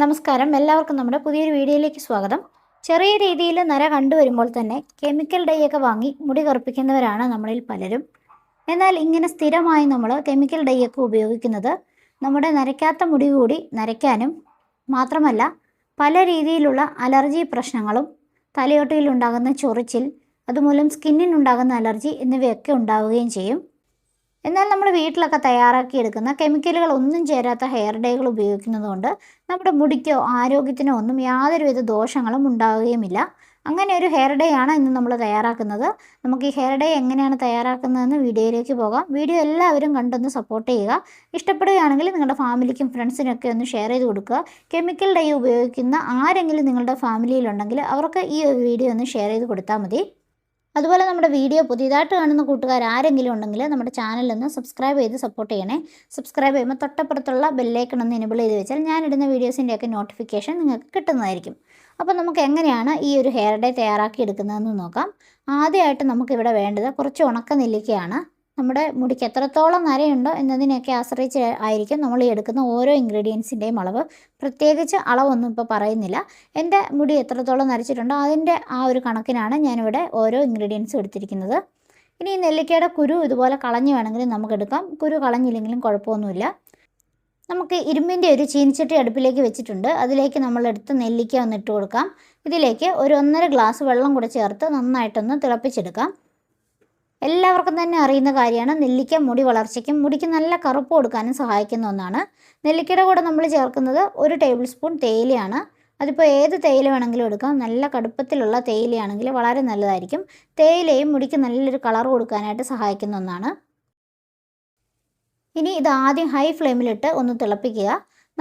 നമസ്കാരം, എല്ലാവർക്കും നമ്മുടെ പുതിയൊരു വീഡിയോയിലേക്ക് സ്വാഗതം. ചെറിയ രീതിയിൽ നര കണ്ടുവരുമ്പോൾ തന്നെ കെമിക്കൽ ഡൈ ഒക്കെ വാങ്ങി മുടി കറുപ്പിക്കുന്നവരാണ് നമ്മളിൽ പലരും. എന്നാൽ ഇങ്ങനെ സ്ഥിരമായി നമ്മൾ കെമിക്കൽ ഡൈ ഒക്കെ ഉപയോഗിക്കുന്നത് നമ്മുടെ നരയ്ക്കാത്ത മുടി കൂടി നരയ്ക്കാനും മാത്രമല്ല പല രീതിയിലുള്ള അലർജി പ്രശ്നങ്ങളും തലയോട്ടിയിലുണ്ടാകുന്ന ചൊറിച്ചിൽ, അതുമൂലം സ്കിന്നിനുണ്ടാകുന്ന അലർജി എന്നിവയൊക്കെ ഉണ്ടാവുകയും ചെയ്യും. എന്നാൽ നമ്മൾ വീട്ടിലൊക്കെ തയ്യാറാക്കിയെടുക്കുന്ന കെമിക്കലുകൾ ഒന്നും ചേരാത്ത ഹെയർ ഡൈകൾ ഉപയോഗിക്കുന്നതുകൊണ്ട് നമ്മുടെ മുടിക്കോ ആരോഗ്യത്തിനോ ഒന്നും യാതൊരുവിധ ദോഷങ്ങളും ഉണ്ടാവുകയുമില്ല. അങ്ങനെ ഒരു ഹെയർ ഡൈ ആണ് ഇന്ന് നമ്മൾ തയ്യാറാക്കുന്നത്. നമുക്ക് ഈ ഹെയർ ഡൈ എങ്ങനെയാണ് തയ്യാറാക്കുന്നതെന്ന് വീഡിയോയിലേക്ക് പോകാം. വീഡിയോ എല്ലാവരും കണ്ടൊന്ന് സപ്പോർട്ട് ചെയ്യുക. ഇഷ്ടപ്പെടുകയാണെങ്കിൽ നിങ്ങളുടെ ഫാമിലിക്കും ഫ്രണ്ട്സിനൊക്കെ ഒന്ന് ഷെയർ ചെയ്ത് കൊടുക്കുക. കെമിക്കൽ ഡൈ ഉപയോഗിക്കുന്ന ആരെങ്കിലും നിങ്ങളുടെ ഫാമിലിയിലുണ്ടെങ്കിൽ അവർക്ക് ഈ ഒരു വീഡിയോ ഒന്ന് ഷെയർ ചെയ്ത് കൊടുത്താൽ മതി. അതുപോലെ നമ്മുടെ വീഡിയോ പുതിയതായിട്ട് കാണുന്ന കൂട്ടുകാർ ആരെങ്കിലും ഉണ്ടെങ്കിൽ നമ്മുടെ ചാനലൊന്ന് സബ്സ്ക്രൈബ് ചെയ്ത് സപ്പോർട്ട് ചെയ്യണേ. സബ്സ്ക്രൈബ് ചെയ്യുമ്പോൾ തൊട്ടപ്പുറത്തുള്ള ബെല്ലൈക്കൺ ഒന്ന് എനേബിൾ ചെയ്ത് വെച്ചാൽ ഞാനിടുന്ന വീഡിയോസിൻ്റെയൊക്കെ നോട്ടിഫിക്കേഷൻ നിങ്ങൾക്ക് കിട്ടുന്നതായിരിക്കും. അപ്പോൾ നമുക്ക് എങ്ങനെയാണ് ഈ ഒരു ഹെയർ ഡൈ തയ്യാറാക്കി എടുക്കുന്നതെന്ന് നോക്കാം. ആദ്യമായിട്ട് നമുക്കിവിടെ വേണ്ടത് കുറച്ച് ഉണക്ക നെല്ലിക്കയാണ്. നമ്മുടെ മുടിക്ക് എത്രത്തോളം നരയുണ്ടോ എന്നതിനെയൊക്കെ ആശ്രയിച്ച് ആയിരിക്കും നമ്മൾ ഈ എടുക്കുന്ന ഓരോ ഇൻഗ്രീഡിയൻസിൻ്റെയും അളവ്. പ്രത്യേകിച്ച് അളവൊന്നും ഇപ്പോൾ പറയുന്നില്ല. എൻ്റെ മുടി എത്രത്തോളം നരച്ചിട്ടുണ്ടോ അതിൻ്റെ ആ ഒരു കണക്കിനാണ് ഞാനിവിടെ ഓരോ ഇൻഗ്രീഡിയൻസും എടുത്തിരിക്കുന്നത്. ഇനി ഈ നെല്ലിക്കയുടെ കുരു ഇതുപോലെ കളഞ്ഞ് വേണമെങ്കിൽ നമുക്കെടുക്കാം. കുരു കളഞ്ഞില്ലെങ്കിലും കുഴപ്പമൊന്നുമില്ല. നമുക്ക് ഇരുമ്പിൻ്റെ ഒരു ചീനിച്ചട്ടി അടുപ്പിലേക്ക് വെച്ചിട്ടുണ്ട്. അതിലേക്ക് നമ്മളെടുത്ത് നെല്ലിക്ക ഒന്ന് ഇട്ട് കൊടുക്കാം. ഇതിലേക്ക് ഒരു 1.5 ഗ്ലാസ് വെള്ളം കൂടെ ചേർത്ത് നന്നായിട്ടൊന്ന് തിളപ്പിച്ചെടുക്കാം. എല്ലാവർക്കും തന്നെ അറിയുന്ന കാര്യമാണ്, നെല്ലിക്ക മുടി വളർച്ചയ്ക്കും മുടിക്ക് നല്ല കറുപ്പ് കൊടുക്കാനും സഹായിക്കുന്ന ഒന്നാണ്. നെല്ലിക്കയുടെ കൂടെ നമ്മൾ ചേർക്കുന്നത് 1 ടേബിൾ സ്പൂൺ തേയിലയാണ്. അതിപ്പോൾ ഏത് തേയില വേണമെങ്കിലും എടുക്കാം. നല്ല കടുപ്പത്തിലുള്ള തേയിലയാണെങ്കിൽ വളരെ നല്ലതായിരിക്കും. തേയിലയും മുടിക്ക് നല്ലൊരു കളർ കൊടുക്കാനായിട്ട് സഹായിക്കുന്ന ഒന്നാണ്. ഇനി ഇത് ആദ്യം ഹൈ ഫ്ലെയിമിലിട്ട് ഒന്ന് തിളപ്പിക്കുക.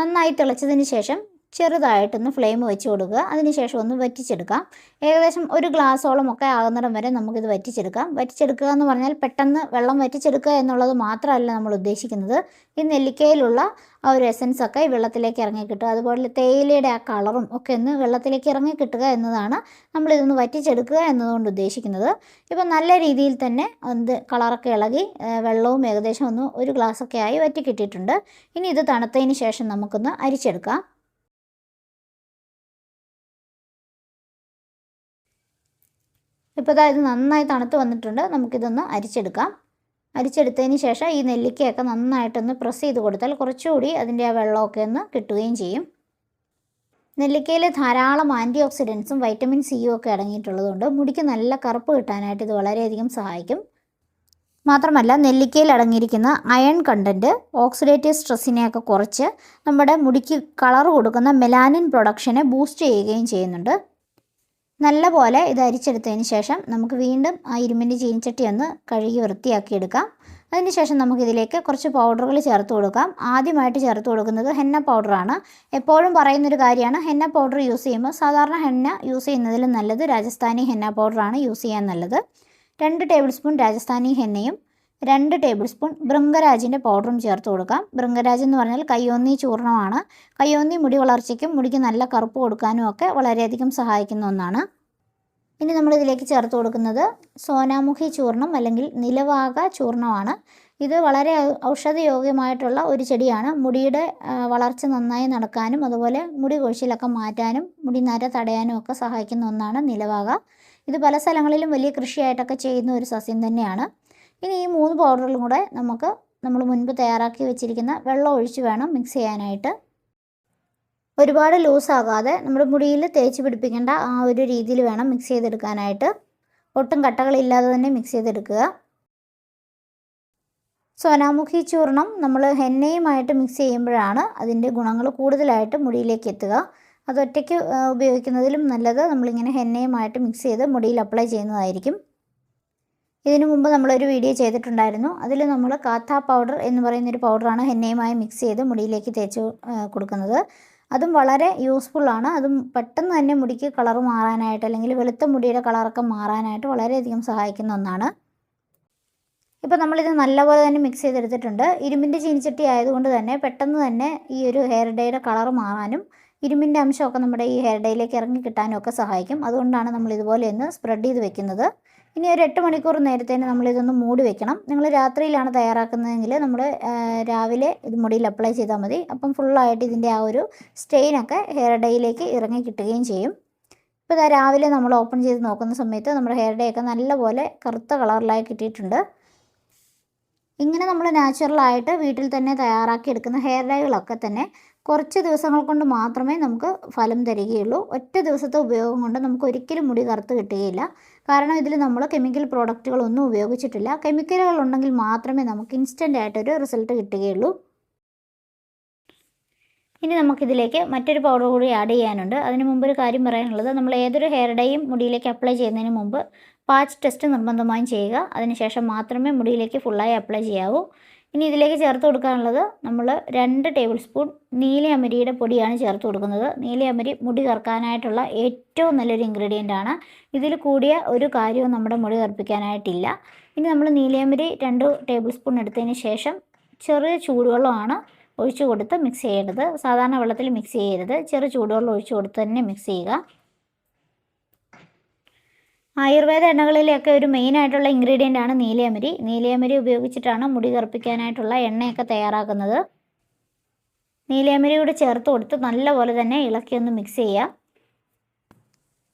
നന്നായി തിളച്ചതിന് ശേഷം ചെറുതായിട്ടൊന്ന് ഫ്ലെയിം വെച്ച് കൊടുക്കുക. അതിനുശേഷം ഒന്ന് വറ്റിച്ചെടുക്കാം. ഏകദേശം 1 ഗ്ലാസോളം ഒക്കെ ആകുന്നിടം വരെ നമുക്കിത് വറ്റിച്ചെടുക്കാം. വറ്റിച്ചെടുക്കുക എന്ന് പറഞ്ഞാൽ പെട്ടെന്ന് വെള്ളം വറ്റിച്ചെടുക്കുക എന്നുള്ളത് മാത്രമല്ല നമ്മൾ ഉദ്ദേശിക്കുന്നത്. ഈ നെല്ലിക്കയിലുള്ള ആ ഒരു എസൻസ് ഒക്കെ ഈ വെള്ളത്തിലേക്ക് ഇറങ്ങി കിട്ടുക, അതുപോലെ തേയിലയുടെ ആ കളറും ഒക്കെ ഒന്ന് വെള്ളത്തിലേക്ക് ഇറങ്ങി കിട്ടുക എന്നതാണ് നമ്മളിതൊന്ന് വറ്റിച്ചെടുക്കുക എന്നതുകൊണ്ട് ഉദ്ദേശിക്കുന്നത്. ഇപ്പം നല്ല രീതിയിൽ തന്നെ കളറൊക്കെ ഇളകി വെള്ളവും ഏകദേശം ഒന്ന് 1 ഗ്ലാസ്സൊക്കെ ആയി വറ്റി കിട്ടിയിട്ടുണ്ട്. ഇനി ഇത് തണുത്തതിന് ശേഷം നമുക്കൊന്ന് അരിച്ചെടുക്കാം. ഇപ്പോൾ ഇത് നന്നായി തണുത്ത് വന്നിട്ടുണ്ട്. നമുക്കിതൊന്ന് അരിച്ചെടുക്കാം. അരിച്ചെടുത്തതിന് ശേഷം ഈ നെല്ലിക്കയൊക്കെ നന്നായിട്ടൊന്ന് പ്രസ് ചെയ്ത് കൊടുത്താൽ കുറച്ചുകൂടി അതിൻ്റെ ആ വെള്ളമൊക്കെ ഒന്ന് കിട്ടുകയും ചെയ്യും. നെല്ലിക്കയിൽ ധാരാളം ആൻറ്റി ഓക്സിഡൻസും വൈറ്റമിൻ സിയും ഒക്കെ അടങ്ങിയിട്ടുള്ളതുകൊണ്ട് മുടിക്ക് നല്ല കറുപ്പ് കിട്ടാനായിട്ട് ഇത് വളരെയധികം സഹായിക്കും. മാത്രമല്ല നെല്ലിക്കയിൽ അടങ്ങിയിരിക്കുന്ന അയൺ കണ്ടൻറ്റ് ഓക്സിഡേറ്റീവ് സ്ട്രെസ്സിനെയൊക്കെ കുറച്ച് നമ്മുടെ മുടിക്ക് കളർ കൊടുക്കുന്ന മെലാനിൻ പ്രൊഡക്ഷനെ ബൂസ്റ്റ് ചെയ്യുകയും ചെയ്യുന്നുണ്ട്. നല്ലപോലെ ഇത് അരിച്ചെടുത്തതിന് ശേഷം നമുക്ക് വീണ്ടും ആ ഇരുമ്പിൻ്റെ ചീനിച്ചട്ടി ഒന്ന് കഴുകി വൃത്തിയാക്കി എടുക്കാം. അതിനുശേഷം നമുക്കിതിലേക്ക് കുറച്ച് പൗഡറുകൾ ചേർത്ത് കൊടുക്കാം. ആദ്യമായിട്ട് ചേർത്ത് കൊടുക്കുന്നത് ഹെന്ന പൗഡറാണ്. എപ്പോഴും പറയുന്നൊരു കാര്യമാണ്, ഹെന്ന പൗഡർ യൂസ് ചെയ്യുമ്പോൾ സാധാരണ ഹെന്ന യൂസ് ചെയ്യുന്നതിലും നല്ലത് രാജസ്ഥാനി ഹെന്ന പൗഡറാണ് യൂസ് ചെയ്യാൻ നല്ലത്. 2 ടേബിൾ സ്പൂൺ രാജസ്ഥാനി ഹെന്നയും 2 ടേബിൾ സ്പൂൺ ഭൃംഗരാജിൻ്റെ പൗഡറും ചേർത്ത് കൊടുക്കാം. ഭൃംഗരാജ് എന്ന് പറഞ്ഞാൽ കയ്യോന്നി ചൂർണ്ണമാണ്. കയ്യോന്നി മുടി വളർച്ചയ്ക്കും മുടിക്ക് നല്ല കറുപ്പ് കൊടുക്കാനും ഒക്കെ വളരെയധികം സഹായിക്കുന്ന ഒന്നാണ്. ഇനി നമ്മളിതിലേക്ക് ചേർത്ത് കൊടുക്കുന്നത് സോനാമുഖി ചൂർണം അല്ലെങ്കിൽ നിലവാക ചൂർണമാണ്. ഇത് വളരെ ഔഷധയോഗ്യമായിട്ടുള്ള ഒരു ചെടിയാണ്. മുടിയുടെ വളർച്ച നന്നായി നടക്കാനും അതുപോലെ മുടി കൊഴിച്ചിലൊക്കെ മാറ്റാനും മുടി നര തടയാനും ഒക്കെ സഹായിക്കുന്ന ഒന്നാണ് നിലവാക. ഇത് പല സ്ഥലങ്ങളിലും വലിയ കൃഷിയായിട്ടൊക്കെ ചെയ്യുന്ന ഒരു സസ്യം തന്നെയാണ്. ഇനി ഈ 3 പൗഡറുകളും കൂടെ നമ്മൾ മുൻപ് തയ്യാറാക്കി വെച്ചിരിക്കുന്ന വെള്ളം ഒഴിച്ച് വേണം മിക്സ് ചെയ്യാനായിട്ട്. ഒരുപാട് ലൂസാകാതെ നമ്മുടെ മുടിയിൽ തേച്ച് പിടിപ്പിക്കേണ്ട ആ ഒരു രീതിയിൽ വേണം മിക്സ് ചെയ്തെടുക്കാനായിട്ട്. ഒട്ടും കട്ടകളില്ലാതെ തന്നെ മിക്സ് ചെയ്തെടുക്കുക. സോനാമുഖി ചൂർണം നമ്മൾ ഹെന്നയുമായിട്ട് മിക്സ് ചെയ്യുമ്പോഴാണ് അതിൻ്റെ ഗുണങ്ങൾ കൂടുതലായിട്ട് മുടിയിലേക്ക് എത്തുക. അതൊറ്റയ്ക്ക് ഉപയോഗിക്കുന്നതിലും നല്ലത് നമ്മളിങ്ങനെ ഹെന്നയുമായിട്ട് മിക്സ് ചെയ്ത് മുടിയിൽ അപ്ലൈ ചെയ്യുന്നതായിരിക്കും. ഇതിനു മുമ്പ് നമ്മളൊരു വീഡിയോ ചെയ്തിട്ടുണ്ടായിരുന്നു. അതിൽ നമ്മൾ കാഥ പൗഡർ എന്ന് പറയുന്നൊരു പൗഡറാണ് ഹെന്നയുമായി മിക്സ് ചെയ്ത് മുടിയിലേക്ക് തേച്ച് കൊടുക്കുന്നത്. അതും വളരെ യൂസ്ഫുള്ളാണ്. അതും പെട്ടെന്ന് തന്നെ മുടിക്ക് കളർ മാറാനായിട്ട് അല്ലെങ്കിൽ വെളുത്ത മുടിയുടെ കളറൊക്കെ മാറാനായിട്ട് വളരെയധികം സഹായിക്കുന്ന ഒന്നാണ്. ഇപ്പോൾ നമ്മളിത് നല്ലപോലെ തന്നെ മിക്സ് ചെയ്തെടുത്തിട്ടുണ്ട്. ഇരുമ്പിൻ്റെ ചീനിച്ചട്ടി ആയതുകൊണ്ട് തന്നെ പെട്ടെന്ന് തന്നെ ഈ ഒരു ഹെയർ ഡൈയുടെ കളർ മാറാനും ഇരുമ്പിൻ്റെ അംശമൊക്കെ നമ്മുടെ ഈ ഹെയർ ഡൈയിലേക്ക് ഇറങ്ങി കിട്ടാനും ഒക്കെ സഹായിക്കും. അതുകൊണ്ടാണ് നമ്മൾ ഇതുപോലെ ഒന്ന് സ്പ്രെഡ് ചെയ്ത് വെക്കുന്നത്. ഇനി ഒരു 8 മണിക്കൂർ നേരത്തേന് നമ്മളിതൊന്ന് മൂടി വെക്കണം. നിങ്ങൾ രാത്രിയിലാണ് തയ്യാറാക്കുന്നതെങ്കിൽ നമ്മൾ രാവിലെ ഇത് മുടിയിൽ അപ്ലൈ ചെയ്താൽ മതി. അപ്പം ഫുള്ളായിട്ട് ഇതിൻ്റെ ആ ഒരു സ്റ്റെയിനൊക്കെ ഹെയർ ഡൈയിലേക്ക് ഇറങ്ങി കിട്ടുകയും ചെയ്യും. ഇപ്പോൾ ഇതാ രാവിലെ നമ്മൾ ഓപ്പൺ ചെയ്ത് നോക്കുന്ന സമയത്ത് നമ്മുടെ ഹെയർ ഡൈ ഒക്കെ നല്ലപോലെ കറുത്ത കളറിലായി കിട്ടിയിട്ടുണ്ട്. ഇങ്ങനെ നമ്മൾ നാച്ചുറലായിട്ട് വീട്ടിൽ തന്നെ തയ്യാറാക്കിയെടുക്കുന്ന ഹെയർ ഡൈകളൊക്കെ തന്നെ കുറച്ച് ദിവസങ്ങൾ കൊണ്ട് മാത്രമേ നമുക്ക് ഫലം തരികയുള്ളൂ. ഒറ്റ ദിവസത്തെ ഉപയോഗം കൊണ്ട് നമുക്ക് ഒരിക്കലും മുടി കറുത്ത് കിട്ടുകയില്ല. കാരണം ഇതിൽ നമ്മൾ കെമിക്കൽ പ്രോഡക്റ്റുകളൊന്നും ഉപയോഗിച്ചിട്ടില്ല. കെമിക്കലുകൾ ഉണ്ടെങ്കിൽ മാത്രമേ നമുക്ക് ഇൻസ്റ്റൻ്റ് ആയിട്ടൊരു റിസൾട്ട് കിട്ടുകയുള്ളൂ. ഇനി നമുക്കിതിലേക്ക് മറ്റൊരു പൗഡർ കൂടി ആഡ് ചെയ്യാനുണ്ട്. അതിന് മുമ്പ് ഒരു കാര്യം പറയാനുള്ളത്, നമ്മൾ ഏതൊരു ഹെയർ ഡൈയും മുടിയിലേക്ക് അപ്ലൈ ചെയ്യുന്നതിന് മുമ്പ് പാച്ച് ടെസ്റ്റ് നിർബന്ധമായും ചെയ്യുക. അതിനുശേഷം മാത്രമേ മുടിയിലേക്ക് ഫുള്ളായി അപ്ലൈ ചെയ്യാവൂ. ഇനി ഇതിലേക്ക് ചേർത്ത് കൊടുക്കാനുള്ളത് നമ്മൾ 2 ടേബിൾ സ്പൂൺ നീലയമരിയുടെ പൊടിയാണ് ചേർത്ത് കൊടുക്കുന്നത്. നീലയമരി മുടി കറുക്കാനായിട്ടുള്ള ഏറ്റവും നല്ലൊരു ഇൻഗ്രീഡിയൻ്റ് ആണ്. ഇതിൽ കൂടിയ ഒരു കാര്യവും നമ്മുടെ മുടി കറുപ്പിക്കാനായിട്ടില്ല. ഇനി നമ്മൾ നീലയമരി 2 ടേബിൾ സ്പൂൺ എടുത്തതിന് ശേഷം ചെറിയ ചൂടുവെള്ളമാണ് ഒഴിച്ചു കൊടുത്ത് മിക്സ് ചെയ്യേണ്ടത്. സാധാരണ വെള്ളത്തിൽ മിക്സ് ചെയ്യരുത്, ചെറു ചൂടുവെള്ളം ഒഴിച്ചു കൊടുത്ത് തന്നെ മിക്സ് ചെയ്യുക. ആയുർവേദ എണ്ണകളിലൊക്കെ ഒരു മെയിനായിട്ടുള്ള ഇൻഗ്രീഡിയൻ്റ് ആണ് നീലയമരി. നീലയമരി ഉപയോഗിച്ചിട്ടാണ് മുടി കറുപ്പിക്കാനായിട്ടുള്ള എണ്ണയൊക്കെ തയ്യാറാക്കുന്നത്. നീലയമരി കൂടി ചേർത്ത് കൊടുത്ത് നല്ലപോലെ തന്നെ ഇളക്കിയൊന്ന് മിക്സ് ചെയ്യുക.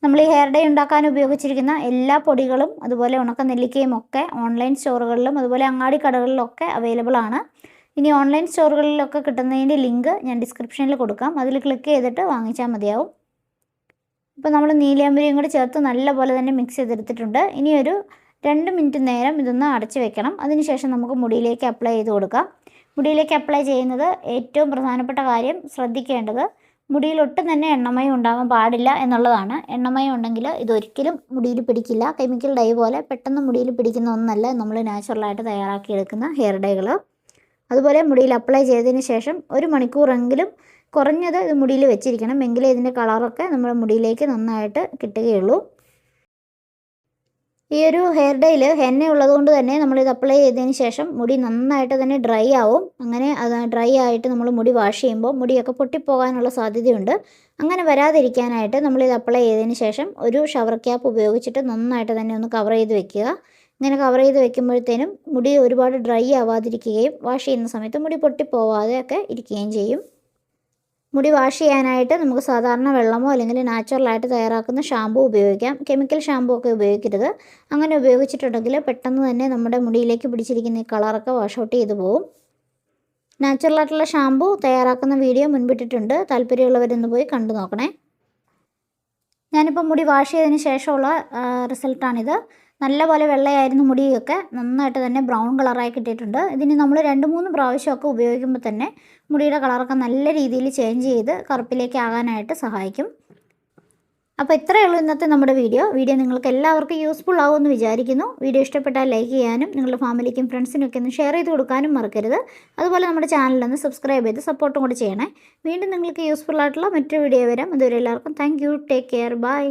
നമ്മൾ ഈ ഹെയർ ഡൈ ഉണ്ടാക്കാൻ ഉപയോഗിച്ചിരിക്കുന്ന എല്ലാ പൊടികളും അതുപോലെ ഉണക്ക നെല്ലിക്കയും ഒക്കെ ഓൺലൈൻ സ്റ്റോറുകളിലും അതുപോലെ അങ്ങാടി കടകളിലൊക്കെ അവൈലബിൾ ആണ്. ഇനി ഓൺലൈൻ സ്റ്റോറുകളിലൊക്കെ കിട്ടുന്നതിൻ്റെ ലിങ്ക് ഞാൻ ഡിസ്ക്രിപ്ഷനിൽ കൊടുക്കാം. അതിൽ ക്ലിക്ക് ചെയ്തിട്ട് വാങ്ങിച്ചാൽ മതിയാവും. ഇപ്പോൾ നമ്മൾ നീലയമരിയും കൂടി ചേർത്ത് നല്ലപോലെ തന്നെ മിക്സ് ചെയ്തെടുത്തിട്ടുണ്ട്. ഇനി ഒരു 2 മിനിറ്റ് നേരം ഇതൊന്ന് അടച്ചു വെക്കണം. അതിനുശേഷം നമുക്ക് മുടിയിലേക്ക് അപ്ലൈ ചെയ്ത് കൊടുക്കാം. മുടിയിലേക്ക് അപ്ലൈ ചെയ്യുന്നത് ഏറ്റവും പ്രധാനപ്പെട്ട കാര്യം ശ്രദ്ധിക്കേണ്ടത് മുടിയിൽ ഒട്ടും തന്നെ എണ്ണമയം ഉണ്ടാകാൻ പാടില്ല എന്നുള്ളതാണ്. എണ്ണമയം ഉണ്ടെങ്കിൽ ഇതൊരിക്കലും മുടിയിൽ പിടിക്കില്ല. കെമിക്കൽ ഡൈ പോലെ പെട്ടെന്ന് മുടിയിൽ പിടിക്കുന്ന ഒന്നല്ല നമ്മൾ നാച്ചുറലായിട്ട് തയ്യാറാക്കിയെടുക്കുന്ന ഹെയർ ഡൈകൾ. അതുപോലെ മുടിയിൽ അപ്ലൈ ചെയ്തതിന് ശേഷം 1 മണിക്കൂറെങ്കിലും കുറഞ്ഞത് ഇത് മുടിയിൽ വെച്ചിരിക്കണം. എങ്കിലേ ഇതിൻ്റെ കളറൊക്കെ നമ്മുടെ മുടിയിലേക്ക് നന്നായിട്ട് കിട്ടുകയുള്ളൂ. ഈ ഒരു ഹെയർ ഡൈയിൽ എണ്ണ ഉള്ളതുകൊണ്ട് തന്നെ നമ്മളിത് അപ്ലൈ ചെയ്തതിന് ശേഷം മുടി നന്നായിട്ട് തന്നെ ഡ്രൈ ആവും. അങ്ങനെ അത് ഡ്രൈ ആയിട്ട് നമ്മൾ മുടി വാഷ് ചെയ്യുമ്പോൾ മുടിയൊക്കെ പൊട്ടിപ്പോകാനുള്ള സാധ്യതയുണ്ട്. അങ്ങനെ വരാതിരിക്കാനായിട്ട് നമ്മളിത് അപ്ലൈ ചെയ്തതിന് ശേഷം ഒരു ഷവർ ക്യാപ്പ് ഉപയോഗിച്ചിട്ട് നന്നായിട്ട് തന്നെ ഒന്ന് കവർ ചെയ്ത് വെക്കുക. ഇങ്ങനെ കവർ ചെയ്ത് വെക്കുമ്പോഴത്തേനും മുടി ഒരുപാട് ഡ്രൈ ആവാതിരിക്കുകയും വാഷ് ചെയ്യുന്ന സമയത്ത് മുടി പൊട്ടിപ്പോവാതെയൊക്കെ ഇരിക്കുകയും ചെയ്യും. മുടി വാഷ് ചെയ്യാനായിട്ട് നമുക്ക് സാധാരണ വെള്ളമോ അല്ലെങ്കിൽ നാച്ചുറലായിട്ട് തയ്യാറാക്കുന്ന ഷാമ്പൂ ഉപയോഗിക്കാം. കെമിക്കൽ ഷാമ്പൂ ഒക്കെ ഉപയോഗിക്കരുത്. അങ്ങനെ ഉപയോഗിച്ചിട്ടുണ്ടെങ്കിൽ പെട്ടെന്ന് തന്നെ നമ്മുടെ മുടിയിലേക്ക് പിടിച്ചിരിക്കുന്ന ഈ കളറൊക്കെ വാഷ് ഔട്ട് ചെയ്ത് പോകും. നാച്ചുറലായിട്ടുള്ള ഷാമ്പൂ തയ്യാറാക്കുന്ന വീഡിയോ മുൻപിട്ടിട്ടുണ്ട്. താല്പര്യമുള്ളവരൊന്ന് പോയി കണ്ടു നോക്കണേ. ഞാനിപ്പോൾ മുടി വാഷ് ചെയ്തതിന് ശേഷമുള്ള റിസൾട്ടാണിത്. നല്ലപോലെ വെള്ളയായിരുന്നു മുടിയൊക്കെ, നന്നായിട്ട് തന്നെ ബ്രൗൺ കളറായി കിട്ടിയിട്ടുണ്ട്. ഇതിന് നമ്മൾ 2-3 പ്രാവശ്യമൊക്കെ ഉപയോഗിക്കുമ്പോൾ തന്നെ മുടിയുടെ കളറൊക്കെ നല്ല രീതിയിൽ ചേഞ്ച് ചെയ്ത് കറുപ്പിലേക്ക് ആകാനായിട്ട് സഹായിക്കും. അപ്പോൾ ഇത്രയേ ഉള്ളൂ ഇന്നത്തെ നമ്മുടെ വീഡിയോ നിങ്ങൾക്ക് എല്ലാവർക്കും യൂസ്ഫുൾ ആകുമെന്ന് വിചാരിക്കുന്നു. വീഡിയോ ഇഷ്ടപ്പെട്ടാൽ ലൈക്ക് ചെയ്യാനും നിങ്ങളുടെ ഫാമിലിക്കും ഫ്രണ്ട്സിനും ഒക്കെ ഒന്ന് ഷെയർ ചെയ്ത് കൊടുക്കാനും മറക്കരുത്. അതുപോലെ നമ്മുടെ ചാനലൊന്ന് സബ്സ്ക്രൈബ് ചെയ്ത് സപ്പോർട്ടും കൂടി ചെയ്യണേ. വീണ്ടും നിങ്ങൾക്ക് യൂസ്ഫുൾ ആയിട്ടുള്ള മറ്റൊരു വീഡിയോ വരാം. അതുവരെ എല്ലാവർക്കും thank you. Take care. By.